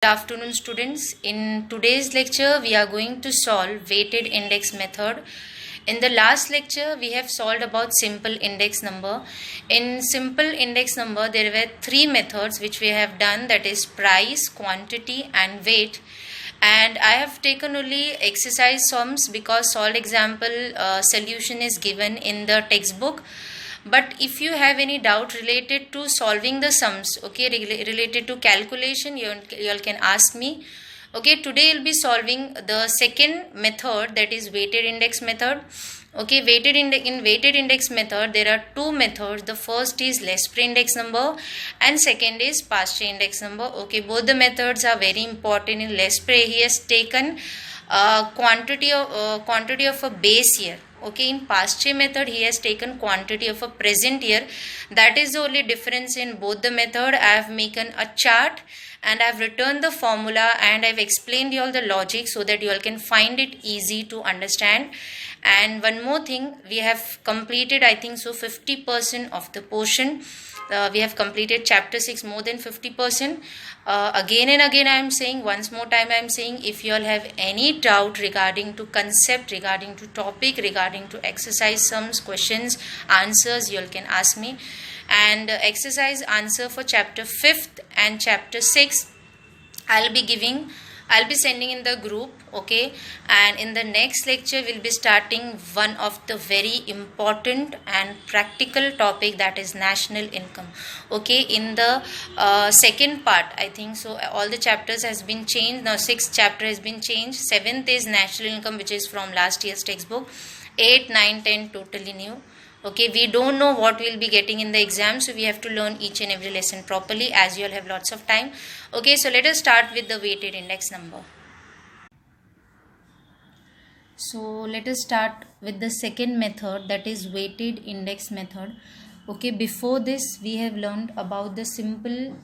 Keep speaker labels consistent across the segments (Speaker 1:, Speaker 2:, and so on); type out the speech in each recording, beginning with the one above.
Speaker 1: Good afternoon, students. In today's lecture, we are going to solve weighted index method. In the last lecture, we have solved about simple index number. In simple index number, there were three methods which we have done, that is price, quantity and weight. And I have taken only exercise sums because solved example solution is given in the textbook. But if you have any doubt related to solving the sums, okay, related to calculation, you all can ask me. Okay, today you'll be solving the second method, that is weighted index method. Okay, in weighted index method there are two methods. The first is L'Esprit index number and second is Paasche index number. Okay, both the methods are very important. In L'Esprit, he has taken quantity of a base year. Okay, in Paasche method he has taken quantity of a present year. That is the only difference in both the method. I have making a chart and I have written the formula and I have explained you all the logic so that you all can find it easy to understand. And one more thing, we have completed, I think so, 50% of the portion. We have completed chapter 6 more than 50%. Again and again I am saying, once more time I am saying, if you all have any doubt regarding to concept, regarding to topic, regarding to exercise sums, questions, answers, you all can ask me. And exercise answer for chapter 5th and chapter 6 I'll be sending in the group. Okay, and in the next lecture we'll be starting one of the very important and practical topic, that is national income. Okay, in the second part, I think so, all the chapters has been changed. Now 6th chapter has been changed. 7th is national income, which is from last year's textbook. 8, 9, 10 totally new. Okay, we don't know what we'll be getting in the exam, so we have to learn each and every lesson properly, as you all have lots of time. Okay, so let us start with the weighted index number. So let us start with the second method, that is weighted index method. Okay, before this we have learned about the simple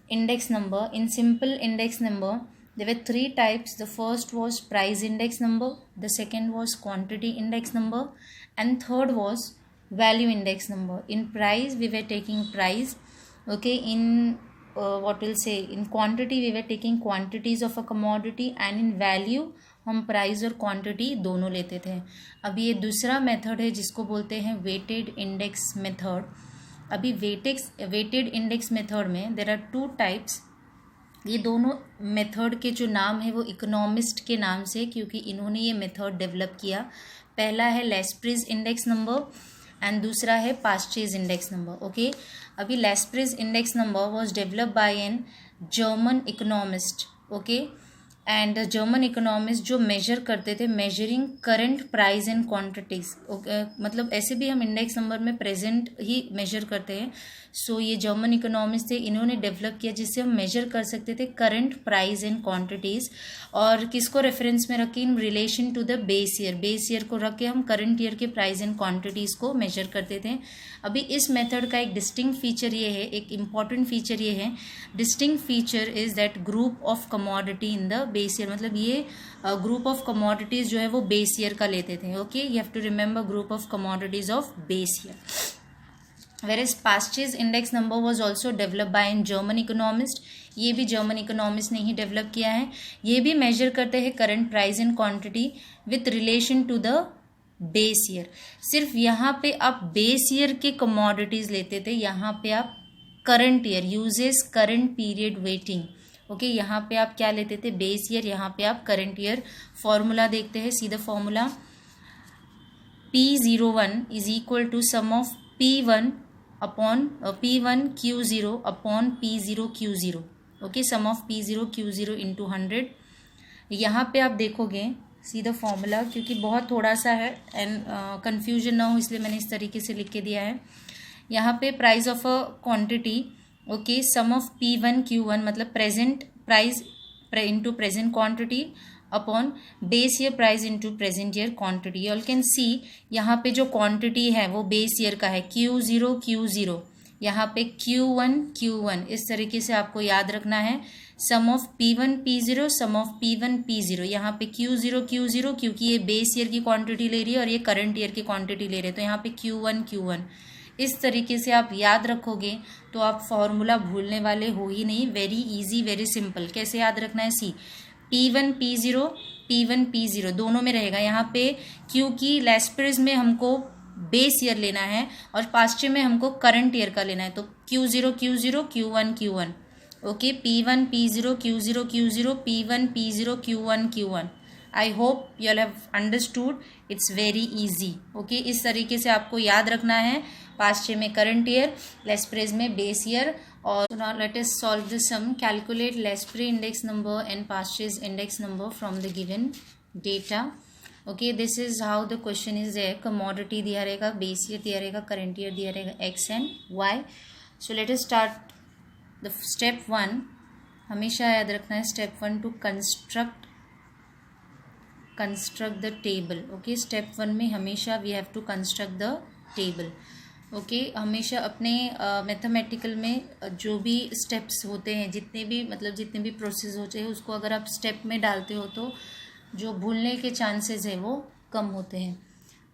Speaker 1: index number. In simple index number there were three types. The first was price index number, the second was quantity index number, and third was value index number. In price we were taking price. Okay, in in quantity we were taking quantities of a commodity, and in value हम price और quantity दोनों लेते थे. अभी ये दूसरा method है जिसको बोलते हैं वेटेड इंडेक्स मेथड. अभी वेटेड इंडेक्स मेथड में देयर आर टू टाइप्स. ये दोनों मेथड के जो नाम है वो इकोनॉमिस्ट के नाम से, क्योंकि इन्होंने ये मेथड डेवलप किया. पहला है लेस्प्रीज इंडेक्स नंबर एंड दूसरा है पास्चेज इंडेक्स नंबर. ओके, अभी Laspeyres index number was develop by an German economist. Okay, and German economist जो मेजर करते थे, measuring current price and quantities. मतलब ऐसे भी हम इंडेक्स नंबर में प्रेजेंट ही मेजर करते हैं. सो ये जर्मन इकोनॉमिस्ट थे, इन्होंने डेवलप किया जिससे हम मेजर कर सकते थे करंट प्राइस एंड क्वांटिटीज. और किसको रेफरेंस में रख के, in relation to the base year को रख के हम करंट ईयर के प्राइस एंड क्वांटिटीज को मेजर करते थे. अभी इस मेथड का एक डिस्टिंक्ट फीचर ये है, एक इम्पॉर्टेंट फीचर ये है. Distinct feature is that group of commodity in the base year. मतलब ये ग्रुप ऑफ कमोडिटीज जो है वो बेस ईयर का लेते थे. Okay, you have to remember group of commodities of base year. Whereas Paasche's index number was also developed by an German economist. ये भी जर्मन इकोनॉमिस्ट ने ही डेवलप किया है. ये भी मेजर करते हैं current price and quantity with relation to the base year. सिर्फ यहाँ पे आप बेस ईयर के कमोडिटीज लेते थे, यहाँ पे आप current year uses current period waiting. Okay, यहाँ पे आप क्या लेते थे, बेस ईयर, यहाँ पे आप करंट ईयर. फॉर्मूला देखते हैं, सीधा formula P01 is equal to sum of P1 upon P1 Q0 upon P0 Q0. Okay, sum of P0 Q0 into 100. यहाँ पे आप देखोगे सीधा फॉर्मूला, क्योंकि बहुत थोड़ा सा है एंड कन्फ्यूजन ना हो इसलिए मैंने इस तरीके से लिख के दिया है. यहाँ पे price of a quantity, okay, sum of P1 Q1 मतलब present price into present quantity upon base year price into present year quantity. You all can see यहाँ पे जो क्वांटिटी है वो बेस ईयर का है, Q0, यहाँ पे Q1, इस तरीके से आपको याद रखना है. Sum of P1 P0, sum of P1 P0. यहाँ पे Q0 क्योंकि ये बेस ईयर की क्वांटिटी ले रही है और ये करंट ईयर की क्वांटिटी ले रहे हैं, तो यहाँ पे Q1. इस तरीके से आप याद रखोगे तो आप फॉर्मूला भूलने वाले हो ही नहीं। Very easy, very simple. कैसे याद रखना है? सी P1 P0 दोनों में रहेगा यहाँ पे, क्योंकि लेस्प्रिस में हमको बेस ईयर लेना है और पास्ट में हमको करंट ईयर का लेना है। तो Q0 Q1 okay, P1 P0 Q0 P1 P0 Q1। I hope you all have understood, it's very easy. Okay, इस तरीके से आपको याद रखना है। पास्ट में करंट ईयर, लेस्प्रेज में बेस ईयर। और now let us solve the sum. Calculate Laspeyres index number and Paasche's index number from the given data. Okay, this is how the question is there. Commodity दिया रहेगा, base year दिया रहेगा, current year दिया रहेगा, X and Y. So let us start the step 1। हमेशा याद रखना है step 1 to construct the table. Okay, step 1 में हमेशा we have to construct the table. Okay, हमेशा अपने मैथमेटिकल में जो भी स्टेप्स होते हैं, जितने भी प्रोसेस होते हैं, उसको अगर आप स्टेप में डालते हो तो जो भूलने के चांसेस है वो कम होते हैं।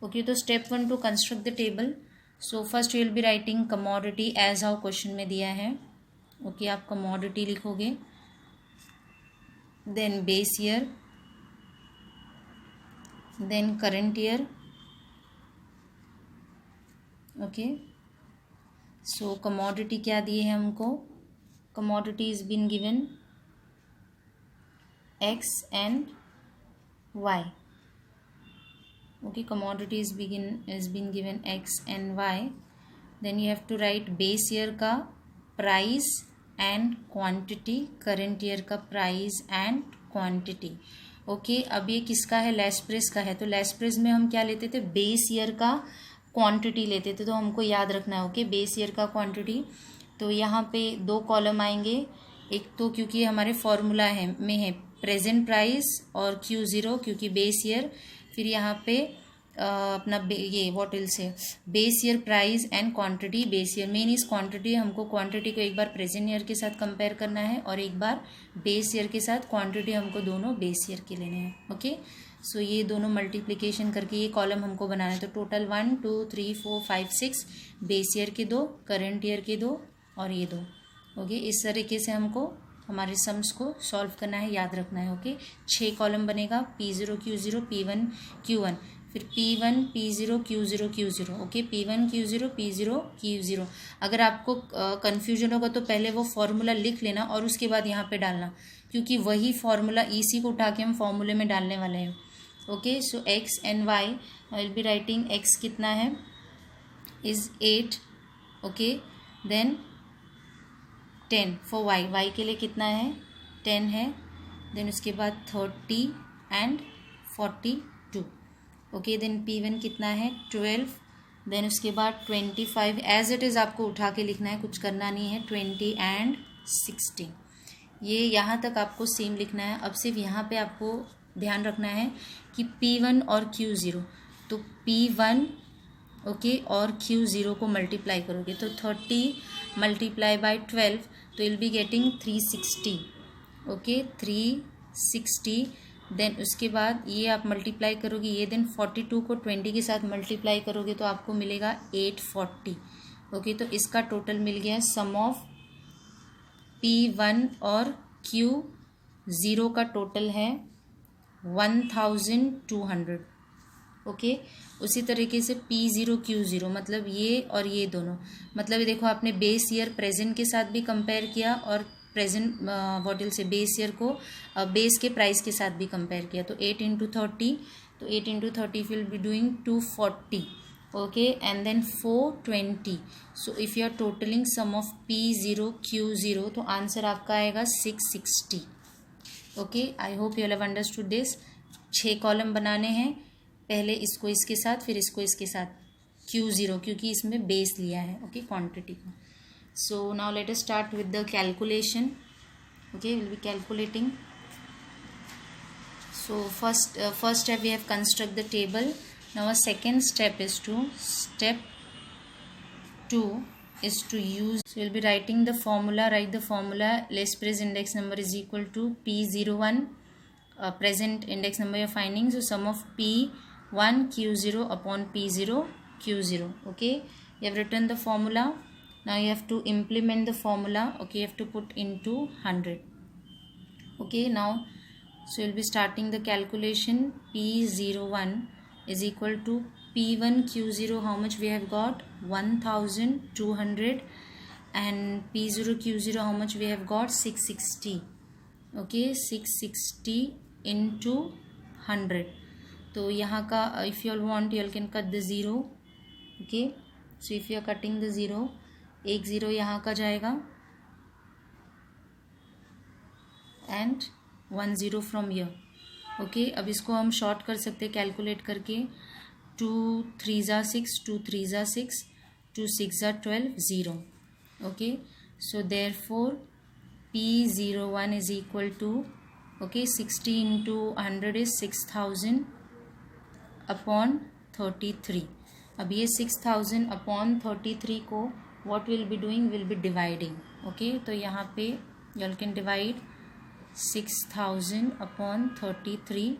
Speaker 1: ओके, तो step 1 to construct the table. So first you will be writing commodity as how question में दिया है। ओके, आप कमोडिटी लिखोगे, then base year, then current year. Okay, so commodity क्या दिए है हमको? Commodity is been given X and Y. Okay, commodity is been given x and y. Then you have to write base year का price and quantity, current year का price and quantity. Okay, अब ये किसका है? लेस्प्रेस का है। तो लेस्प्रेस में हम क्या लेते थे? बेस ईयर का क्वांटिटी लेते थे। तो हमको याद रखना है। ओके, बेस ईयर का क्वांटिटी। तो यहाँ पे 2 कॉलम आएंगे। एक तो क्योंकि हमारे फॉर्मूला में है प्रेजेंट प्राइस, और Q0 क्योंकि बेस ईयर। फिर यहाँ पे अपना ये what will say base year price and quantity. Base year main is quantity. हमको क्वांटिटी को एक बार प्रेजेंट ईयर के साथ कंपेयर करना है और एक बार बेस ईयर के साथ। क्वांटिटी हमको दोनों बेस ईयर के लेने हैं। ओके, सो ये दोनों मल्टीप्लिकेशन करके ये कॉलम हमको बनाना है। तो टोटल 1 2 3 4 5 6 बेस ईयर के 2, करंट ईयर के 2 और ये 2। ओके, इस तरीके से हमको हमारे सम्स को सॉल्व करना है, याद रखना है। ओके, 6 कॉलम बनेगा, P0 Q0 P1 Q1, फिर P1 P0 Q0। Okay, P1 Q0 P0 Q0। अगर आपको कन्फ्यूजन होगा तो पहले वो फॉर्मूला लिख लेना और उसके बाद यहाँ पे डालना, क्योंकि वही फॉर्मूला इसी को उठा के हम फॉर्मूले में डालने वाले हैं। Okay, so X and Y, I will be writing X कितना है is 8। Okay, then 10 for Y. Y के लिए कितना है? 10 है। देन उसके बाद 30 एंड 42। ओके, देन P1 कितना है? 12। देन उसके बाद 25 एज इट इज़ आपको उठा के लिखना है, कुछ करना नहीं है। 20 एंड 16। ये यहाँ तक आपको सेम लिखना है। अब सिर्फ यहाँ पे आपको ध्यान रखना है कि P1 और Q0, तो P1 ओके और Q0 को मल्टीप्लाई करोगे तो 30 मल्टीप्लाई बाय 12, तो will be getting 360। Okay, 360। Then उसके बाद ये आप मल्टीप्लाई करोगे ये, देन 42 को 20 के साथ मल्टीप्लाई करोगे तो आपको मिलेगा 840। ओके, तो इसका टोटल मिल गया सम ऑफ P1 और Q0 का टोटल है 1200। ओके, उसी तरीके से P0 Q0 मतलब ये और ये दोनों, मतलब देखो आपने बेस ईयर प्रेजेंट के साथ भी कंपेयर किया और प्रेजेंट वॉटल से बेस ईयर को बेस के प्राइस के साथ भी कंपेयर किया। तो 8 इंटू 30, तो 8 into 30 will be doing 240। Okay, and then 420। So if you are totalling sum of P0 Q0 तो आंसर आपका आएगा 660। Okay, I hope you have understood this. 6 column बनाने हैं, पहले इसको इसके साथ, फिर इसको इसके साथ Q0, क्योंकि इसमें बेस लिया है। ओके, क्वांटिटी को। So now let us start with the calculation. Okay, we'll be calculating. So first step we have construct the table. Now a second step is to step 2 is to use. So we'll be writing the formula. Write the formula. Lespres index number is equal to P01 present index number you're finding. So sum of P1 Q0 upon P0 Q0. Okay. You have written the formula. Now you have to implement the formula. Okay, you have to put into 100. Okay, now so you'll be starting the calculation. P01 is equal to P1 Q0. How much we have got? 1200. And P0 Q0 how much we have got? 660. Okay, 660 into 100. तो यहाँ का if you all want you all can cut the zero. Okay, so if you are cutting the zero, एक zero यहाँ का जाएगा and 1 0 from here. Okay, अब इसको हम शॉर्ट कर सकते हैं कैलकुलेट करके. 2 3 ज़ा 6, 2 3 ज़ा 6, 2 6 ज़ा 12, 0. Okay, so therefore P01 is equal to, okay, 60 into 100 is 6000 upon 33. अब ये 6000 upon 33 को what will be doing, will be dividing. okay, तो यहाँ पे you all can divide 6000 upon 33.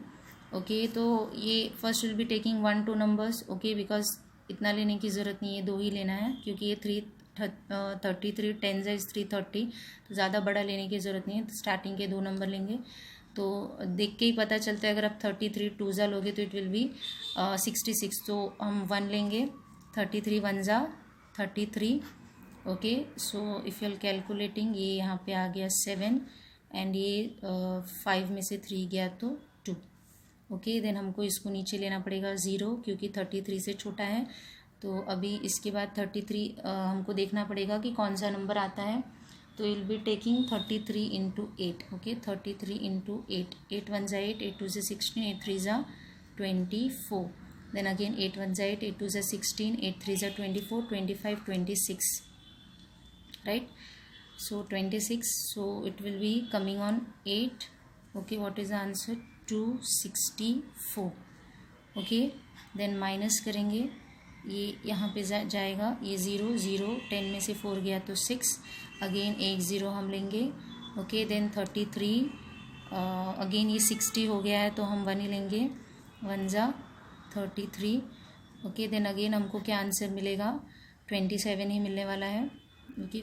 Speaker 1: okay, तो ये first will be taking 1 2 numbers. okay, because इतना लेने की ज़रूरत नहीं है, 2 ही लेना है क्योंकि ये 33 10 is 330, तो ज़्यादा बड़ा लेने की ज़रूरत नहीं है. तो स्टार्टिंग के 2 नंबर लेंगे तो देख के ही पता चलता है. अगर आप 33 2 ज़ा लोगे तो इट विल बी 66. तो हम 1 लेंगे. 33 1 ज़ा 33. Okay, so if you are calculating, ये यहाँ पे आ गया 7 एंड ये 5 में से 3 गया तो 2. ओके, देन हमको इसको नीचे लेना पड़ेगा 0 क्योंकि 33 से छोटा है. तो अभी इसके बाद 33 हमको देखना पड़ेगा कि कौन सा नंबर आता है. तो will be taking 33 into 8. Okay, 33 into 8. 8 1 ज़ा 8, 8 2 ज़ा 16, 8 3 ज़ा 24. देन अगेन 8 1 ज़ा 8, 8 2 ज़ा 16, 8 3 ज़ा 24, 25 26. right, so 26. so it will be coming on 8. okay, what is the answer? 264. okay, then minus करेंगे, ये यहाँ पे जाएगा, ये 0 0, 10 में से 4 गया तो 6. अगेन 1 0 हम लेंगे. Okay, then 33. अगेन ये 60 हो गया है तो हम 1 ही लेंगे. 1 ज़ा 33. ओके, देन अगेन हमको क्या आंसर मिलेगा? 27 ही मिलने वाला है. Okay,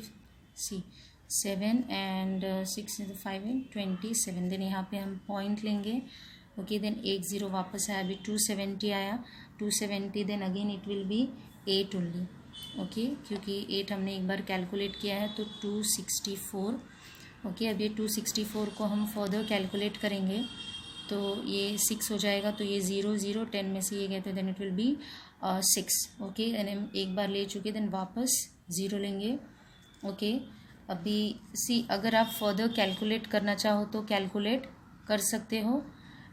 Speaker 1: see 7 and 6 5 and 27. Then यहाँ पे हम पॉइंट लेंगे. ओके, देन 1 0 वापस आया, अभी 270 आया. 270, then again it will be 8 only. Okay, क्योंकि 8 हमने एक बार कैलकुलेट किया है तो 264. ओके, अब ये 264 को हम फर्दर कैलकुलेट करेंगे तो ये 6 हो जाएगा. तो ये 0 0, 10 में से ये गया तो then it will be 6. Okay, then हम एक बार ले चुके, देन वापस 0 लेंगे. ओके, अभी सी अगर आप फर्दर कैलकुलेट करना चाहो तो कैलकुलेट कर सकते हो.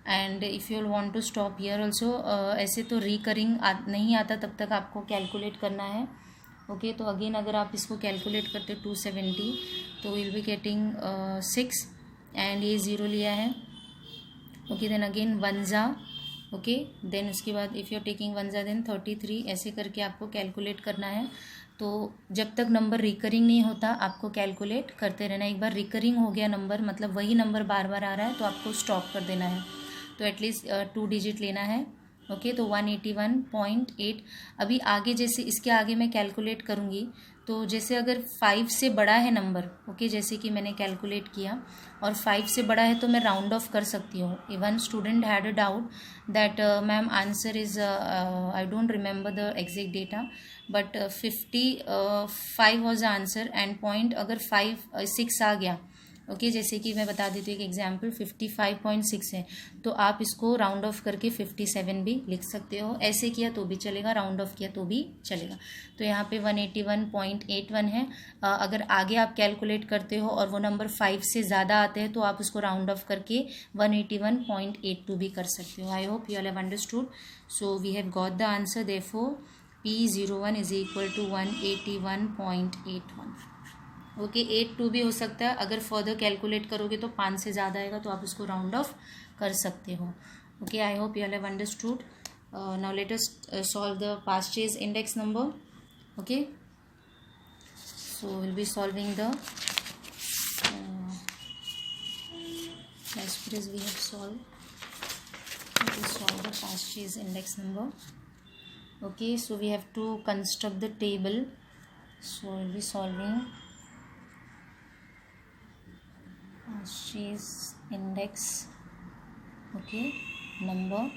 Speaker 1: And if you want to stop here also. ऐसे तो रिकरिंग नहीं आता तब तक आपको कैलकुलेट करना है. ओके, तो अगेन अगर आप इसको कैलकुलेट करते 270 तो विल बी गेटिंग 6 एंड ये 0 लिया है. ओके, देन अगेन 1 ज़ा. ओके, देन उसके बाद इफ़ यू आर टेकिंग 1 ज़ा देन 33. ऐसे करके आपको कैलकुलेट करना है. तो जब तक नंबर रिकरिंग नहीं होता आपको कैलकुलेट करते रहना. एक बार रिकरिंग हो गया नंबर, मतलब वही नंबर बार बार आ रहा है, तो आपको स्टॉप कर देना है. तो एटलीस्ट 2 डिजिट लेना है. ओके, तो 181.8. अभी आगे जैसे इसके आगे मैं कैलकुलेट करूँगी तो जैसे अगर 5 से बड़ा है नंबर, ओके, जैसे कि मैंने कैलकुलेट किया और 5 से बड़ा है तो मैं राउंड ऑफ कर सकती हूँ. One student had a doubt that ma'am answer is I don't remember the exact data but 55 was the answer and point अगर 6 आ गया. ओके, जैसे कि मैं बता देती हूँ एक एग्जांपल 55.6 है तो आप इसको राउंड ऑफ करके 57 भी लिख सकते हो. ऐसे किया तो भी चलेगा, राउंड ऑफ किया तो भी चलेगा. तो यहाँ पे 181.81 है. अगर आगे आप कैलकुलेट करते हो और वो नंबर 5 से ज़्यादा आते हैं तो आप उसको राउंड ऑफ करके 181.82 भी कर सकते हो. I hope you all have understood. So we have got the answer. Therefore P01 is equal to 181.81. Okay, 82 भी हो सकता है. अगर फर्दर कैलकुलेट करोगे तो 5 से ज़्यादा आएगा तो आप उसको राउंड ऑफ कर सकते हो. Okay, I hope you all have understood. Now let us solve the past chase index number. Okay, so will be solving the as far as we have solved, let us solve the past chase index number. Okay, so we have to construct the table. So we'll be solving Pastry's index, okay, number.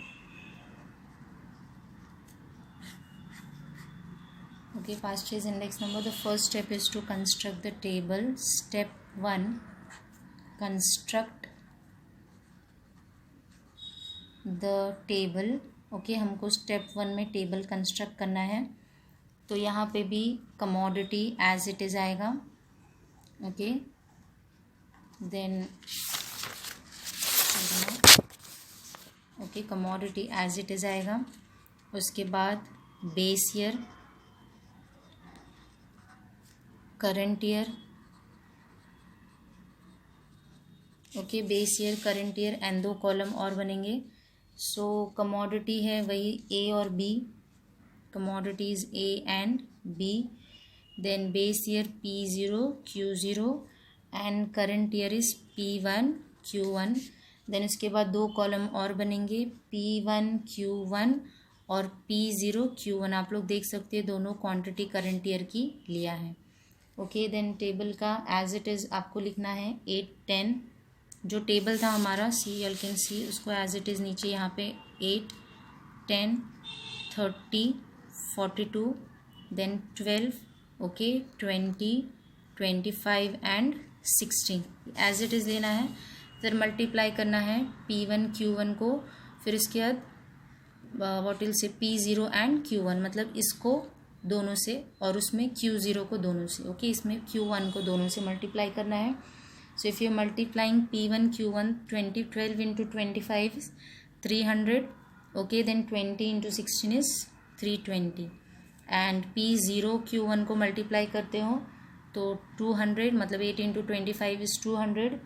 Speaker 1: Okay, Pastry's index number. The first step is to construct the table. Step 1, construct the table. Okay हमको step 1 में table construct करना है. तो यहाँ पे भी commodity as it is आएगा. Okay then okay commodity as it is आएगा. उसके बाद base year, current year, okay base year, current year and 2 column और बनेंगे. सो कमोडिटी है वही ए और B, commodities A and B. Then base year P0 Q0 and current year is P1 Q1. Then उसके बाद 2 column और बनेंगे P1 Q1 और P0 Q1. आप लोग देख सकते हैं दोनों क्वांटिटी करंट ईयर की लिया है. ओके देन टेबल का एज इट इज़ आपको लिखना है 8 10. जो टेबल था हमारा यू कैन सी उसको एज इट इज़ नीचे यहाँ पे 8 10 30 42 then 12 okay 20 25 and 16 as it is लेना है. फिर मल्टीप्लाई करना है P1 Q1 को, फिर इसके बाद what will say P0 and Q1, मतलब इसको दोनों से और उसमें Q0 को दोनों से. ओके इसमें Q1 को दोनों से मल्टीप्लाई करना है. So if you are multiplying P1 Q1 12 into 25 is 300. Okay then 20 into 16 is 320 and P0 Q1 को मल्टीप्लाई करते हो तो 200, मतलब 8 into 25 is 200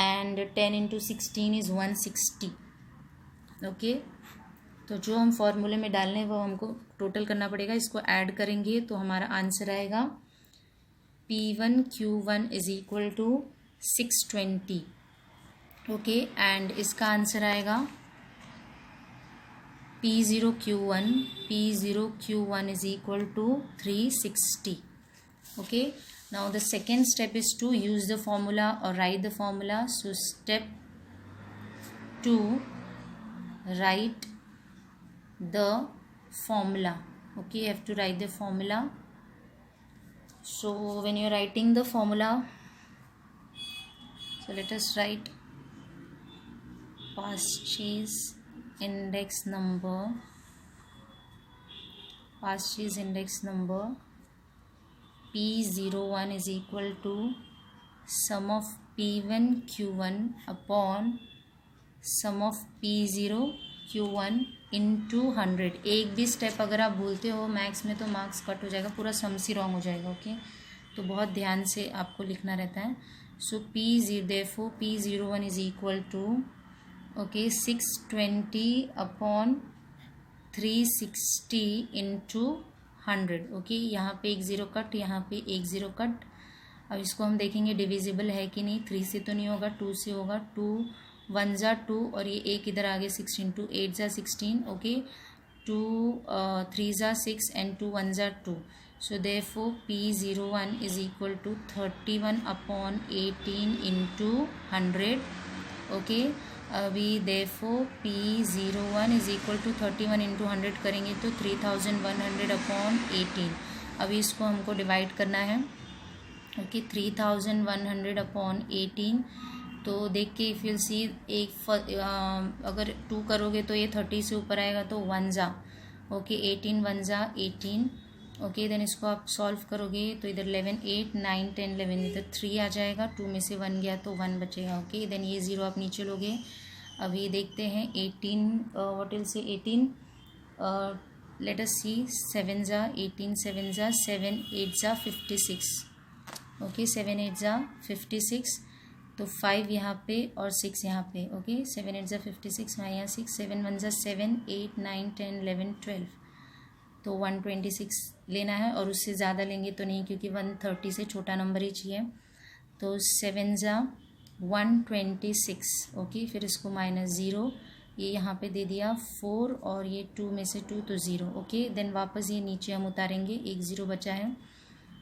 Speaker 1: and 10 into 16 is 160. Okay तो जो हम फॉर्मूले में डालने हैं वो हमको टोटल करना पड़ेगा. इसको ऐड करेंगे तो हमारा आंसर आएगा P1 Q1 is equal to 620. Okay and इसका आंसर आएगा P0 Q1 is equal to 360. Okay now the second step is to use the formula और write the formula. So step 2, write the formula. Okay you have to write the formula. So when you are writing the formula, so let us write Pastry's index number. Pastry's index number P01 is equal to sum of P1 Q1 upon sum of P0 Q1 into 100. एक भी step अगर आप भूलते हो maths में तो marks cut हो जाएगा, पूरा सम्स ही रॉन्ग हो जाएगा. ओके तो बहुत ध्यान से आपको लिखना रहता है. So P0 therefore P01 is equal to okay 620 upon 360 into 100. Okay यहाँ पे एक ज़ीरो कट, यहाँ पे एक ज़ीरो कट. अब इसको हम देखेंगे डिविजिबल है कि नहीं. 3 से तो नहीं होगा, 2 से होगा. 2 1 जा 2 और ये एक इधर आगे 16, 2 8 जा 16. ओके 2 3 जा 6 एंड 2 1 जा 2. So therefore P01 is equal to 31 upon 18 into 100. Okay अभी therefore P01 is equal to 31 into 100 करेंगे तो 3100 upon 18. अभी इसको हमको डिवाइड करना है. Okay 3100 upon 18. तो देख के इफ यू सी अगर 2 करोगे तो ये 30 से ऊपर आएगा तो 1 जा. ओके 18 1 जा 18. ओके देन इसको आप सॉल्व करोगे तो इधर 11 8 9 10 11 इधर 3 आ जाएगा. 2 में से 1 गया तो 1 बचेगा. ओके देन ये 0 आप नीचे लोगे. अभी देखते हैं 18 what will say 18 let us सी 7 जा 18 7 जा 7 8 जा 56. ओके 7 8 जा 56 तो 5 यहाँ पे और 6 यहाँ पे. ओके 7 8 जा 56 यहाँ 6 7 1 जा 7 8 9 10 11 12 तो 126 लेना है और उससे ज़्यादा लेंगे तो नहीं क्योंकि 130 से छोटा नंबर ही चाहिए. तो 7 जा 126. ओके फिर इसको -0 ये यहाँ पे दे दिया 4 और ये 2 में से 2 तो 0। ओके, देन वापस ये नीचे हम उतारेंगे, 1 0 बचा है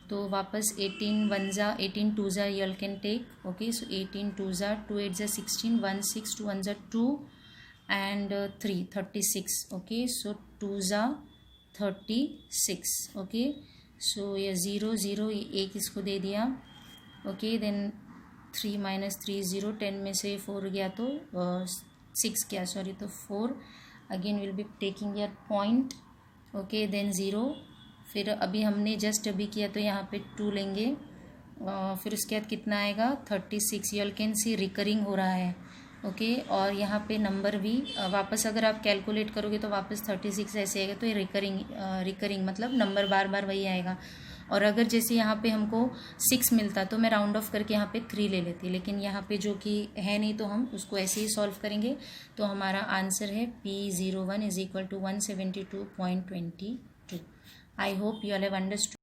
Speaker 1: तो वापस 18 1 ज़ा 18 2 ज़ा यल कैन टेक। ओके, सो 18 2 ज़ा 2 8 ज़ा 16 1 6 2 1 ज़ा 2 एंड 3 36। ओके, सो 2 ज़ा 36। ओके, सो ये 0 0 ये 1 इसको दे दिया। ओके, देन 3 माइनस 3 0, 10 में से 4 गया तो 6 क्या सॉरी, तो 4 again will be taking your point. Okay, then 0, फिर अभी हमने जस्ट अभी किया तो यहाँ पे 2 लेंगे, फिर उसके बाद कितना आएगा 36। यू कैन सी रिकरिंग हो रहा है। ओके, और यहाँ पे नंबर भी वापस अगर आप कैलकुलेट करोगे तो वापस 36 ऐसे आएगा, तो ये रिकरिंग मतलब नंबर बार बार वही आएगा। और अगर जैसे यहाँ पे हमको 6 मिलता तो मैं राउंड ऑफ करके यहाँ पे 3 ले लेती, लेकिन यहाँ पे जो कि है नहीं तो हम उसको ऐसे ही सॉल्व करेंगे। तो हमारा आंसर है P01 = 172.22। I hope you all have understood.